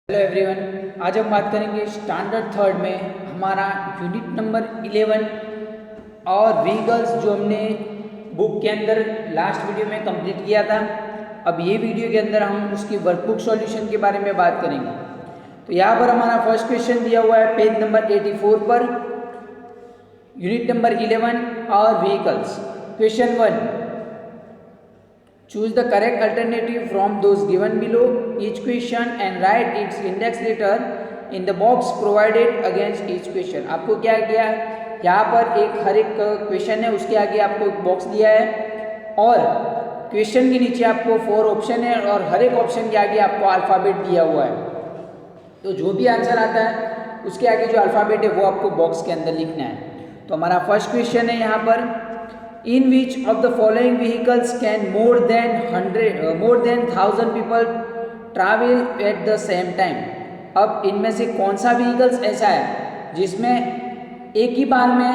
Hello everyone, आज हम बात करेंगे स्टैंडर्ड थर्ड में हमारा यूनिट नंबर 11 और व्हीकल्स जो हमने बुक के अंदर लास्ट वीडियो में कंप्लीट किया था। अब ये वीडियो के अंदर हम उसकी वर्कबुक सॉल्यूशन के बारे में बात करेंगे। तो यहाँ पर हमारा फर्स्ट क्वेश्चन दिया हुआ है पेज नंबर 84 पर, यूनिट नंबर 11 और vehicles. Question 1, choose the correct alternative from those given below each question and write its index letter in the box provided against each question। आपको क्या किया है, यहाँ पर हर एक क्वेश्चन है उसके आगे आपको एक बॉक्स दिया है और क्वेश्चन के नीचे आपको 4 ऑप्शन है और हर एक ऑप्शन के आगे आपको अल्फ़ाबेट दिया हुआ है। तो जो भी आंसर आता है उसके आगे जो अल्फ़ाबेट है वो आपको बॉक्स के अंदर लिखना है। तो हमारा फर्स्ट क्वेश्चन है यहाँ पर, in which of the following vehicles can more than 1000 people travel at the same time। अब इनमें से कौन सा व्हीकल्स ऐसा है जिसमें एक ही बार में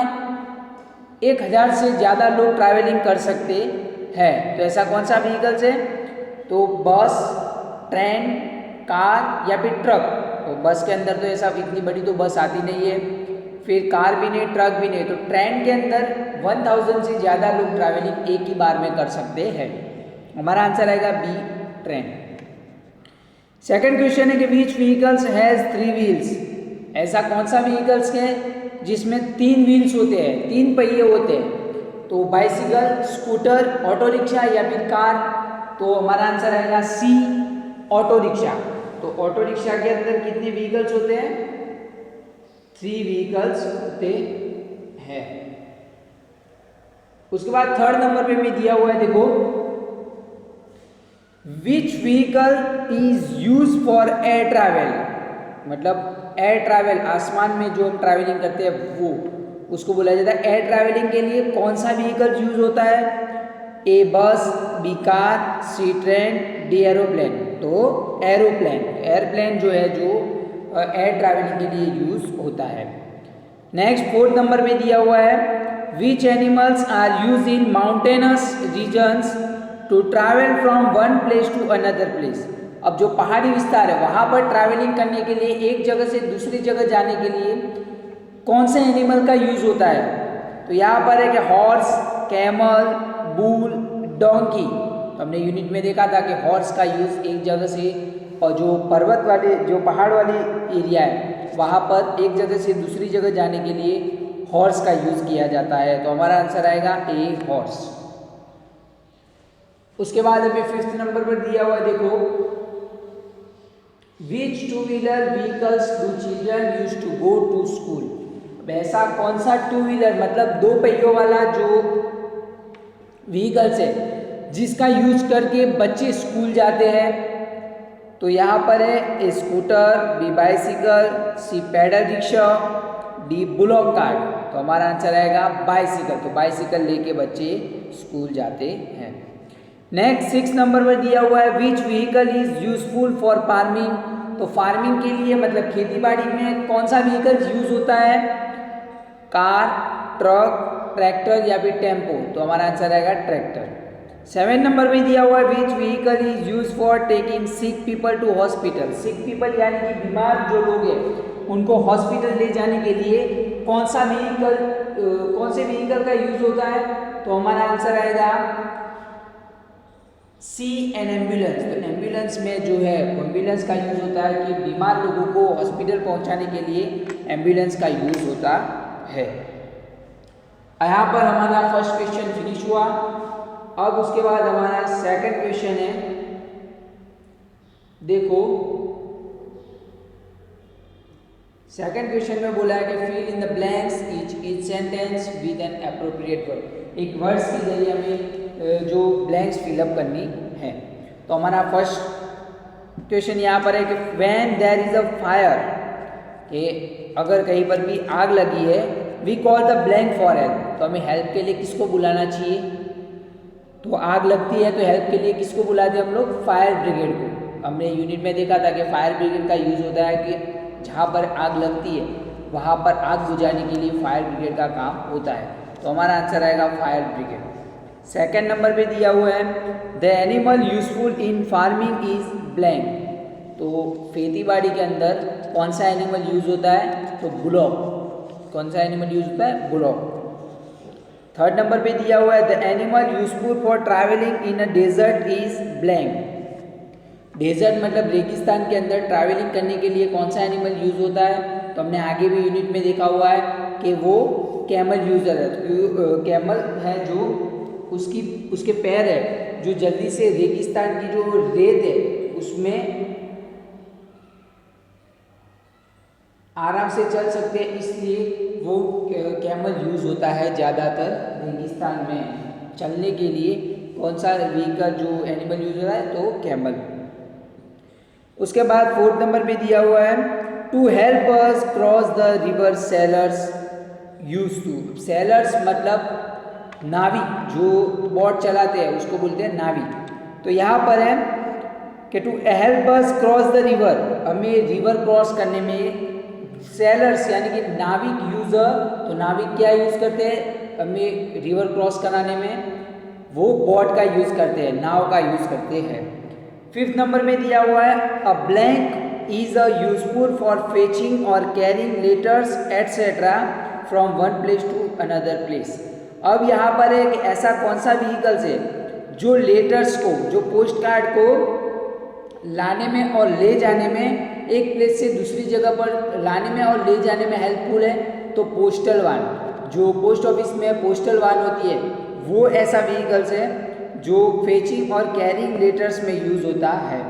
1000 से ज़्यादा लोग ट्रैवलिंग कर सकते हैं। तो ऐसा कौन सा व्हीकल्स है? तो बस, ट्रेन, कार या फिर ट्रक। तो बस के अंदर तो ऐसा इतनी बड़ी तो बस आती नहीं है, फिर कार भी नहीं, ट्रक भी नहीं। तो ट्रेन के अंदर 1000 से ज़्यादा लोग ट्रैवलिंग एक ही बार में कर सकते हैं। हमारा आंसर आएगा बी, ट्रेन। सेकंड क्वेश्चन है कि विच व्हीकल्स हैज़ 3 व्हील्स। ऐसा कौन सा व्हीकल्स है जिसमें 3 व्हील्स होते हैं, 3 पहिए होते हैं। तो बाइसिकल, स्कूटर, ऑटो रिक्शा या फिर कार। तो हमारा आंसर आएगा सी, ऑटो रिक्शा। तो ऑटो रिक्शा के अंदर कितने व्हीकल्स होते हैं? 3 व्हीकल्स होते हैं। उसके बाद थर्ड नंबर पे भी दिया हुआ है, देखो, which vehicle is use for air travel. मतलब एयर ट्रैवल, आसमान में जो हम ट्रैवलिंग करते हैं वो उसको बोला जाता है एयर ट्रैवलिंग के लिए कौन सा व्हीकल यूज होता है? ए बस, बी कार, सी ट्रेन, डी एरोप्लेन। तो एरोप्लेन, एयरप्लेन जो है जो एयर ट्रैवलिंग के लिए यूज होता है। नेक्स्ट फोर्थ नंबर पे दिया हुआ है, which animals are use in mountainous regions to travel from one place to another place. अब जो पहाड़ी विस्तार है वहाँ पर ट्रैवलिंग करने के लिए, एक जगह से दूसरी जगह जाने के लिए कौन से एनिमल का यूज होता है? तो यहाँ पर है कि हॉर्स, कैमल, बुल, डोंकी। तो हमने यूनिट में देखा था कि हॉर्स का यूज एक जगह से, और जो पर्वत वाले, जो पहाड़ वाली एरिया है वहाँ पर एक जगह से दूसरी जगह जाने के लिए हॉर्स का यूज किया जाता है। तो हमारा आंसर आएगा ए, हॉर्स। उसके बाद अभी फिफ्थ नंबर पर दिया हुआ है, देखो, which 2 wheeler vehicles do children use to go to school. ऐसा कौन सा 2 व्हीलर, मतलब 2 पहियों वाला जो व्हीकल्स है जिसका यूज करके बच्चे स्कूल जाते हैं। तो यहाँ पर है a scooter, b bicycle, c pedal rickshaw, d bullock cart. तो हमारा आंसर आएगा बाइसिकल। तो बाइसिकल लेके बच्चे स्कूल जाते हैं। नेक्स्ट 6 नंबर पर दिया हुआ है, which vehicle is useful for farming. तो फार्मिंग के लिए, मतलब खेती बाड़ी में कौन सा व्हीकल यूज होता है? कार, ट्रक, ट्रैक्टर या फिर टेम्पो। तो हमारा आंसर आएगा ट्रैक्टर। 7 नंबर में दिया हुआ है, which vehicle is use for taking sick people to hospital. Sick people यानी कि बीमार जो लोग हैं उनको हॉस्पिटल ले जाने के लिए कौन सा व्हीकल, कौन से व्हीकल का यूज होता है? तो हमारा आंसर आएगा सी, एन एम्बुलेंस। तो एम्बुलेंस में जो है एम्बुलेंस का यूज होता है कि बीमार लोगों को हॉस्पिटल पहुंचाने के लिए एम्बुलेंस का यूज होता है। यहाँ पर हमारा फर्स्ट क्वेश्चन फिनिश हुआ। अब उसके बाद हमारा सेकंड क्वेश्चन है, देखो, सेकंड क्वेश्चन में बोला है कि fill in the blanks each sentence with an appropriate word. एक वर्ड्स के जरिए हमें जो ब्लैंक्स फिलअप करनी है। तो हमारा फर्स्ट क्वेश्चन यहाँ पर है कि when there is a fire, कि अगर कहीं पर भी आग लगी है, we call the blank for help. तो हमें हेल्प के लिए किसको बुलाना चाहिए? तो आग लगती है तो हेल्प के लिए किसको बुलाते हैं हम लोग? फायर ब्रिगेड को। हमने यूनिट में देखा था कि फायर ब्रिगेड का यूज होता है कि जहाँ पर आग लगती है वहाँ पर आग बुझाने के लिए फायर ब्रिगेड का काम होता है। तो हमारा आंसर आएगा फायर ब्रिगेड। सेकंड नंबर पे दिया हुआ है, the animal useful in farming is blank. तो खेती बाड़ी के अंदर कौन सा एनिमल यूज होता है? तो बुलॉक। कौन सा एनिमल यूज होता है? बुलॉक। थर्ड नंबर पे दिया हुआ है the animal useful for travelling in a desert is blank. Desert मतलब रेगिस्तान के अंदर ट्रैवलिंग करने के लिए कौन सा एनिमल यूज होता है? तो हमने आगे भी यूनिट में देखा हुआ है कि वो कैमल यूजर है। तो कैमल है जो उसके पैर है जो जल्दी से रेगिस्तान की जो रेत है उसमें आराम से चल सकते हैं, इसलिए वो कैमल यूज होता है ज़्यादातर रेगिस्तान में चलने के लिए। कौन सा व्हीकल जो एनिमल यूज होता है? तो कैमल। उसके बाद फोर्थ नंबर पे दिया हुआ है to help us cross the river sailors use to. Sailors मतलब नाविक, जो बोट चलाते हैं उसको बोलते हैं नाविक। तो यहाँ पर है कि to help us cross the river, हमें रिवर क्रॉस करने में सेलर्स यानी कि नाविक यूजर, तो नाविक क्या यूज करते हैं हमें रिवर क्रॉस कराने में? वो बोट का यूज करते हैं, नाव का यूज करते हैं। फिफ्थ नंबर में दिया हुआ है a blank is a useful for fetching और carrying letters etcetera from one place to another place. अब यहाँ पर एक ऐसा कौन सा व्हीकल्स है जो लेटर्स को, जो पोस्ट कार्ड को लाने में और ले जाने में, एक प्लेस से दूसरी जगह पर लाने में और ले जाने में हेल्पफुल है? तो पोस्टल वान, जो पोस्ट ऑफिस में पोस्टल वान होती है वो ऐसा व्हीकल्स है जो फेचिंग और कैरिंग लेटर्स में यूज होता है।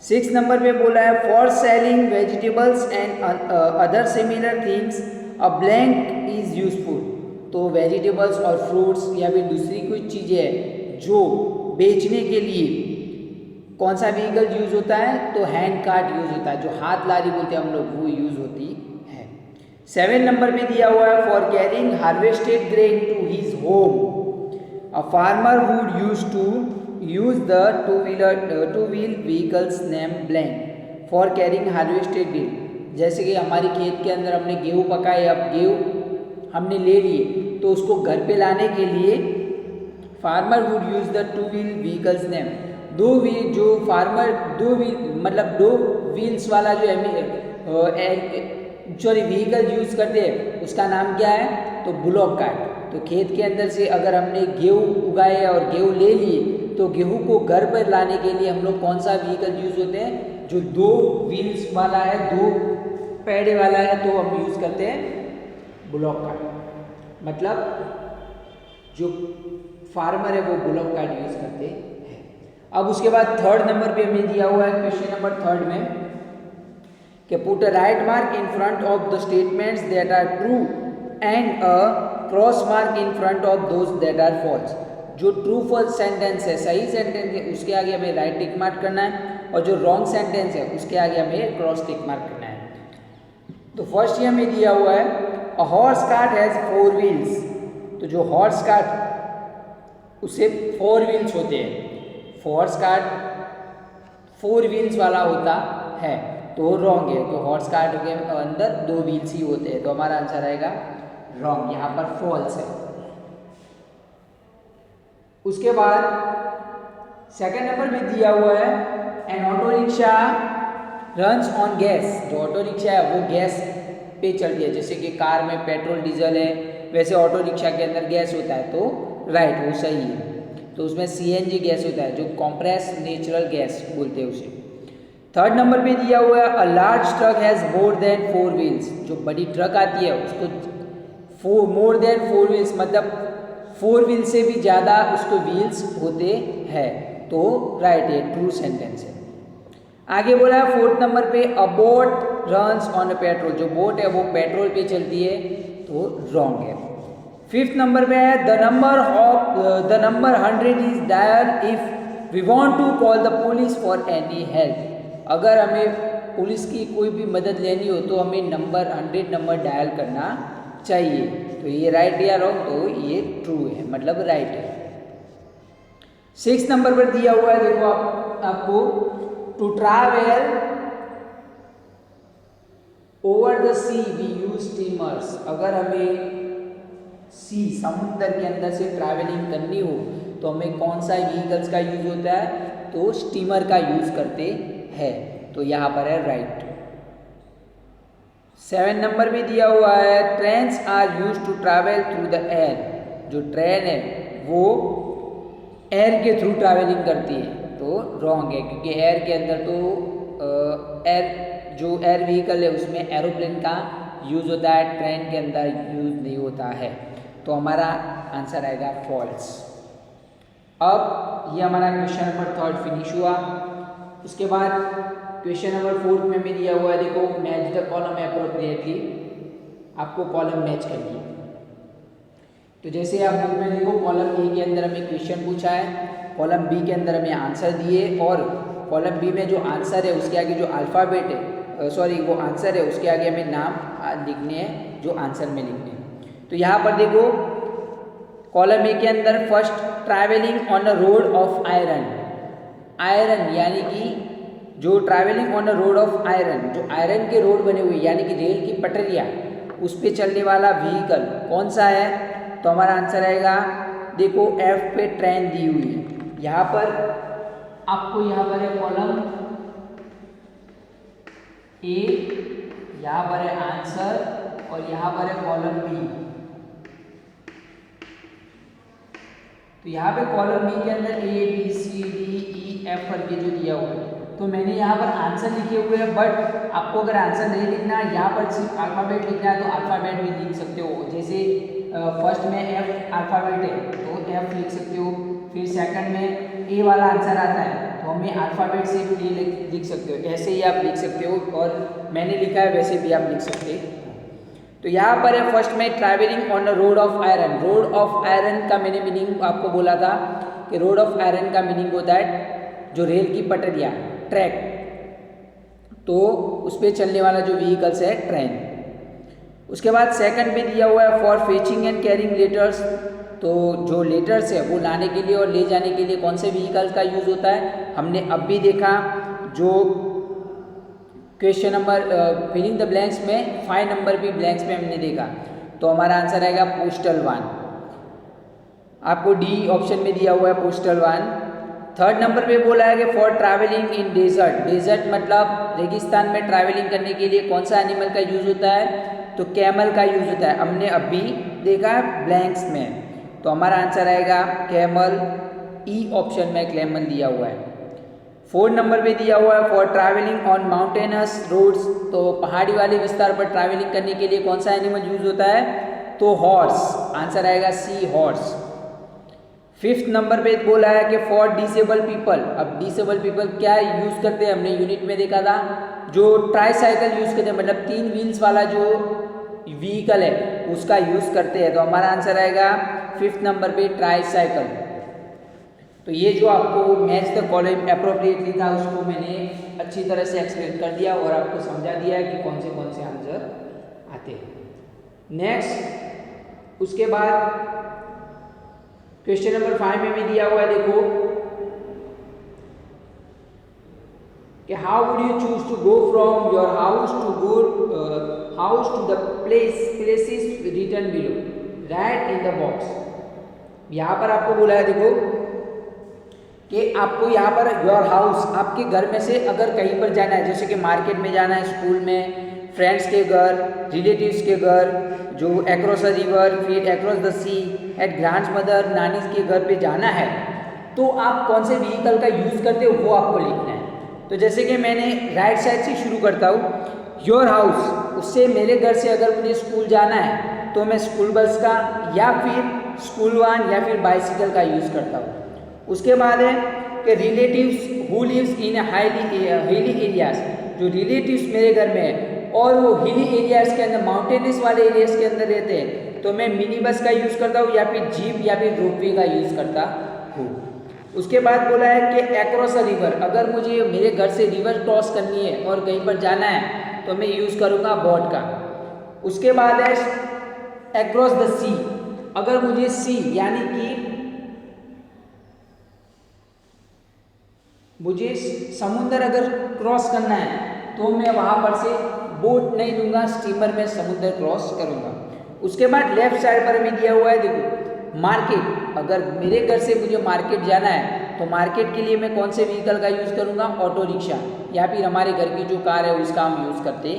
सिक्स नंबर पे बोला है for selling vegetables and other similar things a blank is useful. तो वेजिटेबल्स और फ्रूट्स या फिर दूसरी कुछ चीज़ें हैं जो बेचने के लिए कौन सा व्हीकल यूज होता है? तो हैंड कार्ट यूज होता है, जो हाथ लारी बोलते हैं हम लोग, वो यूज होती है। 7 नंबर में दिया हुआ है for carrying harvested grain to his home a farmer would use to use the two wheel vehicles name blank for carrying harvested grain. जैसे कि हमारी खेत के अंदर हमने गेहूँ पकाए, अब गेहूँ हमने ले लिए, तो उसको घर पे लाने के लिए farmer would use the two wheel vehicles name. दो व्हील जो फार्मर दो व्हील मतलब दो व्हील्स वाला जो व्हीकल यूज करते हैं उसका नाम क्या है? तो बुलॉक कार्ट। तो खेत के अंदर से अगर हमने गेहूँ उगाए और गेहूँ ले लिए, तो गेहूँ को घर पर लाने के लिए हम लोग कौन सा व्हीकल यूज होते हैं? जो दो व्हील्स वाला है, दो पैडे वाला है, तो हम यूज करते हैं बुलॉक कार्ट। मतलब जो फार्मर है वो बुलॉक कार्ट यूज करते हैं। अब उसके बाद थर्ड नंबर पे हमें दिया हुआ है क्वेश्चन नंबर थर्ड में कि put a right mark in front of the statements that are true and a cross mark in front of those that are false. जो ट्रू फॉल्स सेंटेंस है, सही सेंटेंस है, उसके आगे हमें राइट टिक मार्क करना है, और जो रॉन्ग सेंटेंस है उसके आगे हमें क्रॉस टिक मार्क करना है। तो फर्स्ट ये हमें दिया हुआ है a horse cart has 4 wheels. तो जो हॉर्स कार्ट उससे 4 व्हील्स होते हैं, हॉर्स कार्ट 4 व्हील्स वाला होता है, तो रॉन्ग है। तो हॉर्स कार्ट के अंदर 2 व्हील्स ही होते हैं, तो हमारा आंसर आएगा रॉन्ग, यहाँ पर फॉल्स है। उसके बाद सेकंड नंबर में दिया हुआ है N auto rickshaw runs on gas. जो ऑटो रिक्शा है वो गैस पे चलती है, जैसे कि कार में पेट्रोल डीजल है, वैसे ऑटो रिक्शा के अंदर गैस होता है, तो राइट वो सही है। तो उसमें CNG गैस होता है, जो कॉम्प्रेस नेचुरल गैस बोलते हैं उसे। थर्ड नंबर पे दिया हुआ है a large truck has more than 4 wheels. जो बड़ी ट्रक आती है उसको मोर देन 4 व्हील्स मतलब 4 व्हील से भी ज़्यादा उसको व्हील्स होते हैं, तो राइट है, ट्रू सेंटेंस है। आगे बोला है फोर्थ नंबर पे अ boat runs on a petrol. जो बोट है वो पेट्रोल पे चलती है, तो रॉन्ग है। फिफ्थ नंबर पे है the number 100 is dial if we want to call the police for any help. अगर हमें पुलिस की कोई भी मदद लेनी हो तो हमें नंबर 100 नंबर डायल करना चाहिए। तो ये राइट या रॉन्ग? तो ये ट्रू है, मतलब राइट है। 6 नंबर पर दिया हुआ है, देखो आपको to travel over the sea we use steamers. अगर हमें समुद्र के अंदर से ट्रैवलिंग करनी हो तो हमें कौन सा व्हीकल्स का यूज होता है? तो स्टीमर का यूज करते हैं। तो यहाँ पर है राइट। 7 नंबर में दिया हुआ है trains are use to travel through the air. जो ट्रेन है वो एयर के थ्रू ट्रैवलिंग करती है, तो रॉन्ग है, क्योंकि एयर के अंदर तो एयर व्हीकल है उसमें एरोप्लेन का यूज़ होता है, ट्रेन के अंदर यूज़ नहीं होता है। तो हमारा आंसर आएगा फॉल्स। अब ये हमारा क्वेश्चन नंबर 3 फिनिश हुआ। उसके बाद क्वेश्चन नंबर 4 में भी दिया हुआ है, देखो मैच द कॉलम एप्रोप्रिएटली, आपको कॉलम मैच करनी है। तो जैसे आप बुक में देखो कॉलम ए के अंदर हमें क्वेश्चन पूछा है, कॉलम बी के अंदर हमें आंसर दिए, और कॉलम बी में जो आंसर है उसके आगे जो अल्फ़ाबेट है वो आंसर है उसके आगे हमें नाम लिखने हैं जो आंसर में लिखने हैं। तो यहाँ पर देखो कॉलम ए के अंदर first travelling on a road of iron. Iron यानी कि जो travelling on a road of iron, जो आयरन के रोड बने हुए यानी कि रेल की पटरियाँ, उस पर चलने वाला व्हीकल कौन सा है? तो हमारा आंसर आएगा, देखो एफ पे ट्रेन दी हुई है। यहाँ पर आपको यहाँ पर है कॉलम ए, यहाँ पर है आंसर, और यहाँ पर है कॉलम बी। तो यहाँ पे कॉलम बी के अंदर A B C D E F करके जो दिया हुआ है, तो मैंने यहाँ पर आंसर लिखे हुए हैं, बट आपको अगर आंसर नहीं लिखना है, यहाँ पर सिर्फ अल्फ़ाबेट लिखना है, तो अल्फ़ाबेट भी लिख सकते हो। जैसे फर्स्ट में एफ अल्फ़ाबेट है तो एफ लिख सकते हो, फिर सेकंड में ए वाला आंसर आता है तो हमें अल्फ़ाबेट से भी लिख सकते हो, ऐसे ही आप लिख सकते हो, और मैंने लिखा है वैसे भी आप लिख सकते हो। तो यहाँ पर है फर्स्ट में travelling on the road of iron. Road of iron का मैंने मीनिंग आपको बोला था कि रोड ऑफ आयरन का मीनिंग होता है जो रेल की पटरियाँ, ट्रैक, तो उस पर चलने वाला जो व्हीकल्स है ट्रेन। उसके बाद सेकंड में दिया हुआ है for fetching and carrying letters. तो जो लेटर्स है वो लाने के लिए और ले जाने के लिए कौन से व्हीकल्स का यूज़ होता है? हमने अब भी देखा, जो question number filling the blanks में 5 नंबर भी ब्लैंक्स में हमने देखा, तो हमारा आंसर आएगा पोस्टल वन। आपको डी ऑप्शन में दिया हुआ है पोस्टल वन। थर्ड नंबर पे बोला है कि for travelling in desert. Desert मतलब रेगिस्तान में ट्रैवलिंग करने के लिए कौन सा एनिमल का यूज़ होता है? तो कैमल का यूज़ होता है, हमने अभी देखा है ब्लैंक्स में। तो हमारा आंसर आएगा कैमल, ई ऑप्शन में कैमल दिया हुआ है। 4 नंबर पे दिया हुआ है for travelling on mountainous roads. तो पहाड़ी वाले विस्तार पर ट्रैवलिंग करने के लिए कौन सा एनिमल यूज होता है? तो हॉर्स, आंसर आएगा सी हॉर्स। 5th नंबर पे बोला है कि फॉर डिसेबल पीपल। अब डिसेबल पीपल क्या यूज़ करते हैं? हमने यूनिट में देखा था, जो ट्राईसाइकिल यूज़ करते हैं, मतलब 3 व्हील्स वाला जो व्हीकल है उसका यूज़ करते हैं। तो हमारा आंसर आएगा 5th नंबर पे ट्राईसाइकिल। तो ये जो आपको मैच द कॉलम एप्रोप्रिएटली था उसको मैंने अच्छी तरह से एक्सप्लेन कर दिया और आपको समझा दिया है कि कौन से आंसर आते हैं। नेक्स्ट उसके बाद क्वेश्चन नंबर 5 में भी दिया हुआ है, देखो कि how would you choose to go from your house to the places written below, right in the box. यहाँ पर आपको बोला है देखो कि आपको यहाँ पर योर हाउस, आपके घर में से अगर कहीं पर जाना है, जैसे कि मार्केट में जाना है, स्कूल में, फ्रेंड्स के घर, रिलेटिव्स के घर, जो एक्रॉस द रिवर, फिर across the sea, at grandmother, नानी के घर पे जाना है, तो आप कौन से व्हीकल का यूज़ करते हो वो आपको लिखना है। तो जैसे कि मैंने राइट साइड से शुरू करता हूँ, योर हाउस, उससे मेरे घर से अगर मुझे स्कूल जाना है तो मैं स्कूल बस का या फिर स्कूल वान या फिर बाइसिकल का यूज़ करता हूँ। उसके बाद है कि relatives who lives in hilly areas, जो रिलेटिव्स मेरे घर में है और वो हिली एरियाज के अंदर, माउंटेनस वाले एरियाज के अंदर रहते हैं, तो मैं मिनी बस का यूज़ करता हूँ या फिर जीप या फिर रोपवे का यूज़ करता हूँ। उसके बाद बोला है कि एक्रॉस अ रिवर, अगर मुझे मेरे घर से रिवर क्रॉस करनी है और कहीं पर जाना है तो मैं यूज़ करूँगा बोट का। उसके बाद है एक्रॉस द सी, अगर मुझे सी यानी कि मुझे समुद्र अगर क्रॉस करना है तो मैं वहाँ पर से बोट नहीं लूँगा, स्टीमर में समुद्र क्रॉस करूँगा। उसके बाद लेफ्ट साइड पर भी दिया हुआ है देखो मार्केट, अगर मेरे घर से मुझे मार्केट जाना है तो तो मार्केट के लिए मैं कौन से व्हीकल का यूज़ करूँगा, ऑटो रिक्शा या फिर हमारे घर की जो कार है उसका हम यूज़ करते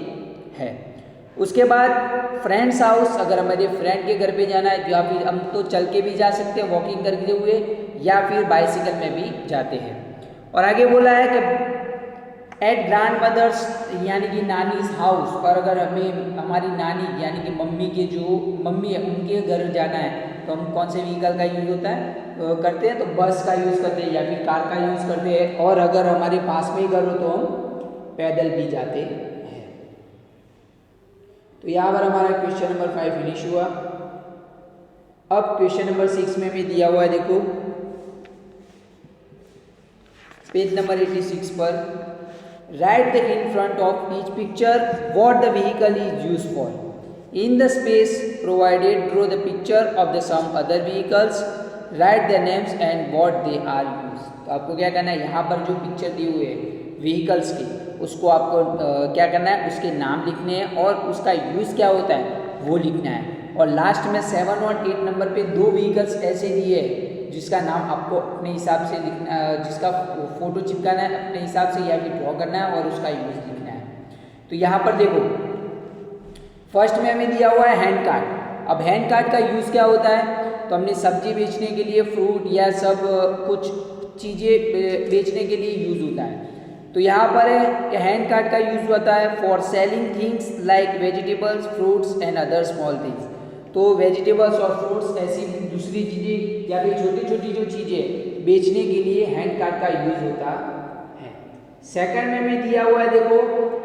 हैं। उसके बाद फ्रेंड्स हाउस, अगर हमारे फ्रेंड के घर पे जाना है या फिर हम तो चल के भी जा सकते हैं वॉकिंग करते हुए या फिर बाइसिकल में भी जाते हैं। और आगे बोला है कि एट ग्रैंड मदर्स यानी कि नानीज हाउस, और अगर हमें हमारी नानी यानी कि मम्मी के जो मम्मी है उनके घर जाना है तो हम कौन से व्हीकल का यूज़ होता है करते हैं, तो बस का यूज़ करते हैं या फिर कार का यूज़ करते हैं। और अगर हमारे पास में ही घर हो तो हम पैदल भी जाते हैं। तो यहाँ पर हमारा क्वेश्चन नंबर 5 फिनिश हुआ। अब क्वेश्चन नंबर 6 में भी दिया हुआ है, देखो पेज नंबर 86 पर, write the in front of each picture what the vehicle is used for. In the space provided draw the picture of the some other vehicles, write the names and what they are used. तो आपको क्या करना है, यहाँ पर जो picture दी हुई है व्हीकल्स की उसको आपको क्या करना है, उसके नाम लिखने हैं और उसका यूज़ क्या होता है वो लिखना है। और लास्ट में 7 और 8 नंबर पे दो व्हीकल्स ऐसे दिए हैं जिसका नाम आपको अपने हिसाब से लिखना, जिसका फोटो चिपकाना है अपने हिसाब से या फिर ड्रॉ करना है और उसका यूज़ लिखना है। तो यहाँ पर देखो फर्स्ट में हमें दिया हुआ है हैंड कार्ट। अब हैंड कार्ट का यूज़ क्या होता है, तो हमने सब्जी बेचने के लिए, फ्रूट या सब कुछ चीज़ें बेचने के लिए यूज़ होता है। तो यहाँ पर है कि हैंड कार्ट का यूज़ होता है for selling things like vegetables, fruits and other small things. तो वेजिटेबल्स और फ्रूट्स ऐसी दूसरी चीज़ें या फिर छोटी छोटी जो चीज़ें बेचने के लिए हैंड कार्ट का यूज़ होता है। सेकंड में भी दिया हुआ है देखो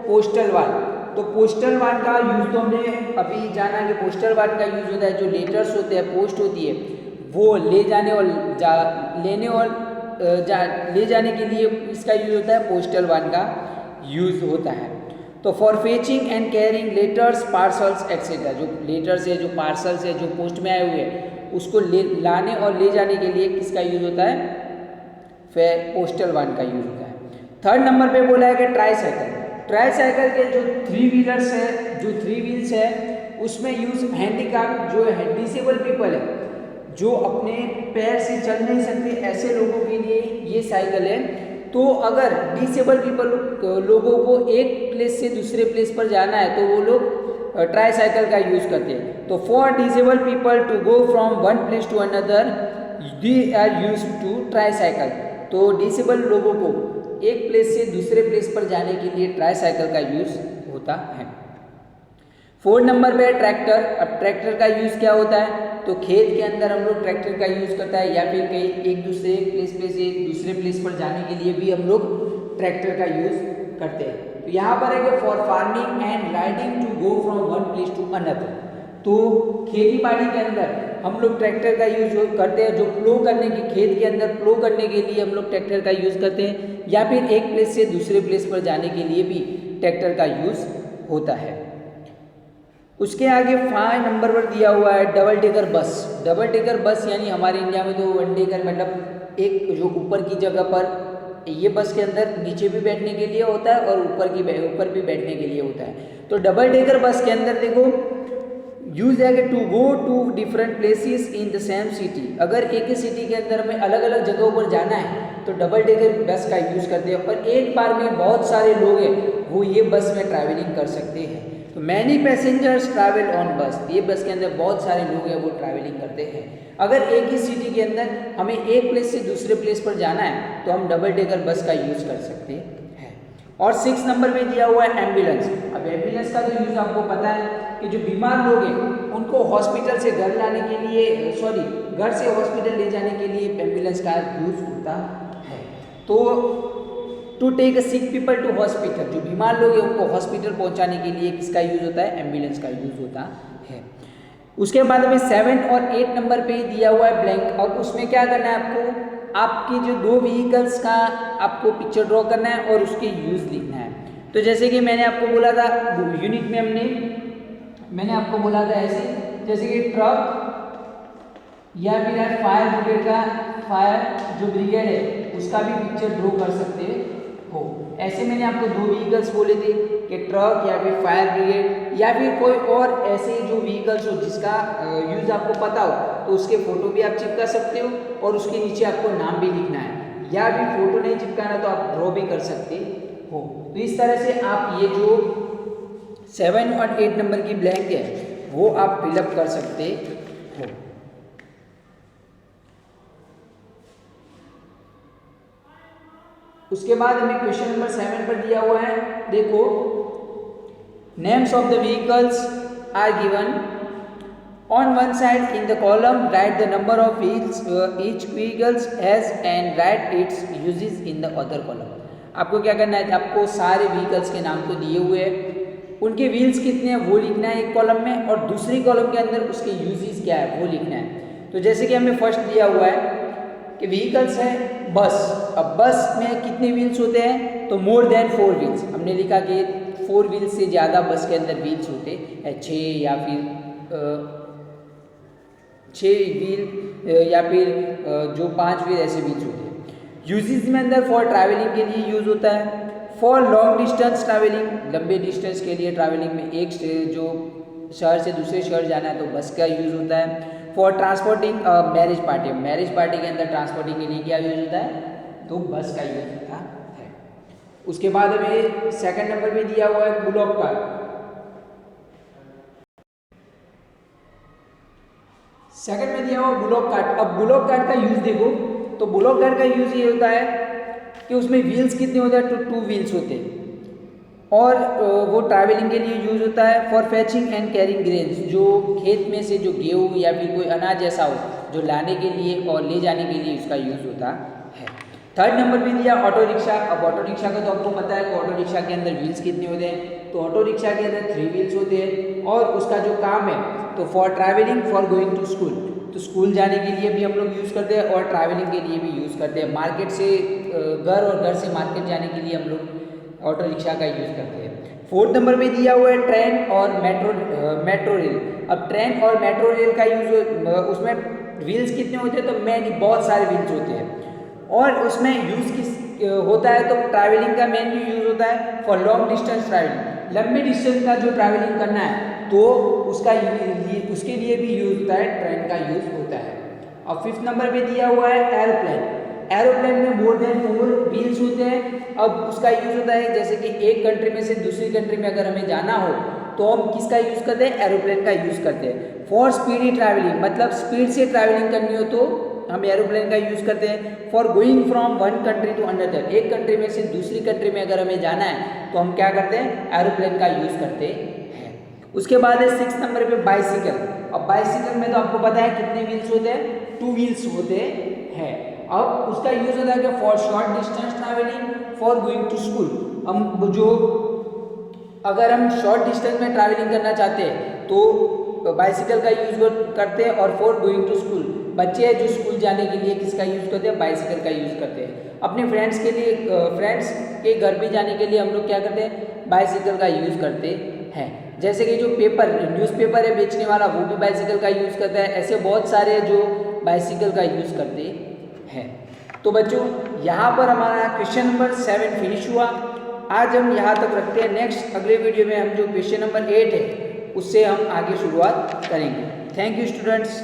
पोस्टल वान। तो पोस्टल वान का यूज़ तो हमने अभी जाना कि पोस्टल वान का यूज़ होता है, जो लेटर्स होते हैं, पोस्ट होती है, वो ले जाने और लेने और ले जाने के लिए इसका यूज़ होता है, पोस्टल वान का यूज़ होता है। तो for fetching and carrying letters, parcels etcetera, जो लेटर्स है, जो पार्सल्स है, जो पोस्ट में आए हुए हैं उसको लाने और ले जाने के लिए किसका यूज़ होता है, पोस्टल वान का यूज़ होता है। थर्ड नंबर पे बोला है कि ट्राईसाइकिल। ट्राईसाइकिल के जो 3 व्हीलर्स है, जो 3 व्हील्स है उसमें यूज़ हैंडीकैप, जो है डिसेबल पीपल है, जो अपने पैर से चल नहीं सकते, ऐसे लोगों के लिए ये साइकिल है। तो अगर डिसेबल पीपल लोगों को एक प्लेस से दूसरे प्लेस पर जाना है तो वो लोग ट्राईसाइकिल का यूज़ करते हैं। तो for disable people to go from one place to another they are use to tricycle. तो डिसेबल लोगों को एक प्लेस से दूसरे प्लेस पर जाने के लिए ट्राईसाइकिल का यूज़ होता है। 4 नंबर पे ट्रैक्टर। अब ट्रैक्टर का यूज़ क्या होता है, तो खेत के अंदर हम लोग ट्रैक्टर का यूज़ करता है या फिर कहीं एक दूसरे प्लेस पे से दूसरे प्लेस पर जाने के लिए भी हम लोग ट्रैक्टर का यूज़ करते हैं। तो यहाँ पर है कि for farming and riding to go from one place to another. तो खेती बाड़ी के अंदर हम लोग ट्रैक्टर का यूज़ करते हैं, जो प्लो करने के, खेत के अंदर प्लो करने के लिए हम लोग ट्रैक्टर का यूज़ करते हैं, या फिर एक प्लेस से दूसरे प्लेस पर जाने के लिए भी ट्रैक्टर का यूज़ होता है। उसके आगे 5 नंबर पर दिया हुआ है double decker bus. Double decker bus यानी हमारे इंडिया में तो वन डेकर मतलब एक जो ऊपर की जगह पर, ये बस के अंदर नीचे भी बैठने के लिए होता है और ऊपर भी बैठने के लिए होता है। तो डबल डेकर बस के अंदर देखो यूज है कि to go to different places in the same city. अगर एक ही सिटी के अंदर में अलग अलग जगहों पर जाना है तो डबल डेकर बस का यूज़ करते हैं, और एक बार में बहुत सारे लोग हैं वो ये बस में ट्रैवलिंग कर सकते हैं। तो मैनी पैसेंजर्स ट्रैवल ऑन बस, ये बस के अंदर बहुत सारे लोग हैं वो ट्रैवलिंग करते हैं। अगर एक ही सिटी के अंदर हमें एक प्लेस से दूसरे प्लेस पर जाना है तो हम डबल डेकर बस का यूज़ कर सकते हैं। और 6 नंबर में दिया हुआ है एम्बुलेंस। अब एम्बुलेंस का तो यूज़ आपको पता है कि जो बीमार लोग हैं उनको हॉस्पिटल से घर लाने के लिए, घर से हॉस्पिटल ले जाने के लिए एम्बुलेंस का यूज़ होता है। तो to take a sick people to hospital, जो बीमार लोग हैं उनको हॉस्पिटल पहुंचाने के लिए किसका यूज़ होता है, एम्बुलेंस का यूज़ होता है। उसके बाद में 7 और 8 नंबर पे दिया हुआ है ब्लैंक। अब उसमें क्या करना है आपको, आपकी जो 2 व्हीकल्स का आपको पिक्चर ड्रॉ करना है और उसके यूज़ लिखना है। तो जैसे कि मैंने आपको बोला था यूनिट में मैंने आपको बोला था ऐसे, जैसे कि ट्रक या फिर फायर ब्रिगेड का, फायर जो ब्रिगेड है उसका भी पिक्चर ड्रॉ कर सकते हो। ऐसे मैंने आपको 2 व्हीकल्स बोले थे कि ट्रक या फिर फायर ब्रिगेड या फिर कोई और ऐसे जो व्हीकल्स हो जिसका यूज़ आपको पता हो तो उसके फ़ोटो भी आप चिपका सकते हो और उसके नीचे आपको नाम भी लिखना है। या भी फोटो नहीं चिपकाना तो आप ड्रॉ भी कर सकते हो। तो इस तरह से आप ये जो 7 और 8 नंबर की ब्लैंक है वो आप फिलअप कर सकते हो। उसके बाद हमें क्वेश्चन नंबर 7 पर दिया हुआ है, देखो names of the vehicles are given on one side in the column write the number of wheels each vehicles has and write its uses in the other column। आपको क्या करना है, आपको सारे व्हीकल्स के नाम तो दिए हुए हैं, उनके व्हील्स कितने हैं वो लिखना है एक कॉलम में, और दूसरी कॉलम के अंदर उसके यूजेस क्या है वो लिखना है। तो जैसे कि हमें फर्स्ट दिया हुआ है कि व्हीकल्स है बस, अब बस में कितने व्हील्स होते हैं, तो मोर देन 4 व्हील्स। हमने लिखा कि 4 व्हील्स से ज़्यादा बस के अंदर व्हील्स होते हैं, 6 या फिर 6 व्हील या फिर जो 5 व्हील ऐसे व्हील्स होते हैं। यूजेस में अंदर फॉर ट्रैवलिंग के लिए यूज़ होता है, फॉर लॉन्ग डिस्टेंस ट्रैवलिंग, लंबे डिस्टेंस के लिए ट्रैवलिंग में एक जो शहर से दूसरे शहर जाना है तो बस का यूज़ होता है। For transporting marriage party, marriage party के अंदर ट्रांसपोर्टिंग के लिए क्या यूज़ होता है, तो बस का यूज़ होता है। उसके बाद हमें सेकंड नंबर में दिया हुआ है बुलॉक कार्ट। सेकंड में दिया हुआ बुलॉक कार्ट। अब बुलॉक कार्ट का यूज़ देखो, तो बुलॉक कार्ट का यूज़ ये होता है कि उसमें व्हील्स कितने होते हैं, तो 2 व्हील्स होते हैं, और वो ट्रैवलिंग के लिए यूज़ होता है। फॉर फैचिंग एंड कैरिंग ग्रेन्स, जो खेत में से जो गेहूँ या फिर कोई अनाज ऐसा हो जो लाने के लिए और ले जाने के लिए उसका यूज़ होता है। थर्ड नंबर पे दिया ऑटो रिक्शा। अब ऑटो रिक्शा का तो आपको पता है कि ऑटो रिक्शा के अंदर व्हील्स कितने होते हैं, तो ऑटो रिक्शा के अंदर 3 व्हील्स होते हैं, और उसका जो काम है तो for travelling, for going to school, तो स्कूल जाने के लिए भी हम लोग यूज़ करते हैं और ट्रैवलिंग के लिए भी यूज़ करते हैं। मार्केट से घर और घर से मार्केट जाने के लिए हम लोग ऑटो रिक्शा का यूज़ करते हैं। फोर्थ नंबर में दिया हुआ है ट्रेन और मेट्रो रेल। अब ट्रेन और मेट्रो रेल का यूज़, उसमें व्हील्स कितने होते हैं, तो बहुत सारे व्हील्स होते हैं, और उसमें यूज़ किस होता है, तो ट्रैवलिंग का मेनली यूज़ होता है फॉर लॉन्ग डिस्टेंस ट्रैवलिंग, लंबी डिस्टेंस का जो ट्रैवलिंग करना है तो उसके लिए भी यूज़ होता है, ट्रेन का यूज़ होता है। अब फिफ्थ नंबर पे दिया हुआ है एरोप्लेन। एरोप्लेन में मोर देन 4 व्हील्स होते हैं। अब उसका यूज़ होता है जैसे कि एक कंट्री में से दूसरी कंट्री में अगर हमें जाना हो तो हम किसका यूज़ करते हैं, एरोप्लेन का यूज़ करते हैं। फॉर स्पीडी ट्रैवलिंग, मतलब स्पीड से ट्रैवलिंग करनी हो तो हम एरोप्लेन का यूज़ करते हैं। For going from one country to another, एक कंट्री में से दूसरी कंट्री में अगर हमें जाना है तो हम क्या करते हैं, एरोप्लेन का यूज़ करते हैं। उसके बाद है 6 नंबर पे बाइसिकल। अब बाइसिकल में तो आपको पता है कितने व्हील्स होते हैं, 2 व्हील्स होते हैं। अब उसका यूज़ होता है कि for short distance travelling, for going to school. हम जो अगर हम शॉर्ट डिस्टेंस में ट्रैवलिंग करना चाहते हैं तो बाइसिकल का यूज़ करते हैं, और फॉर गोइंग टू स्कूल, बच्चे हैं जो स्कूल जाने के लिए किसका यूज़ करते हैं, बाइसिकल का यूज़ करते हैं। अपने फ्रेंड्स के लिए, फ्रेंड्स के घर पे जाने के लिए हम लोग क्या करते हैं, बाइसिकल का यूज़ करते हैं। जैसे कि जो न्यूज़पेपर है बेचने वाला वो भी बाइसिकल का यूज़ करता है। ऐसे बहुत सारे जो बाइसिकल का यूज़ करते हैं। तो बच्चों यहाँ पर हमारा क्वेश्चन नंबर 7 फिनिश हुआ। आज हम यहाँ तक रखते हैं। नेक्स्ट अगले वीडियो में हम जो क्वेश्चन नंबर 8 है उससे हम आगे शुरुआत करेंगे। Thank you students.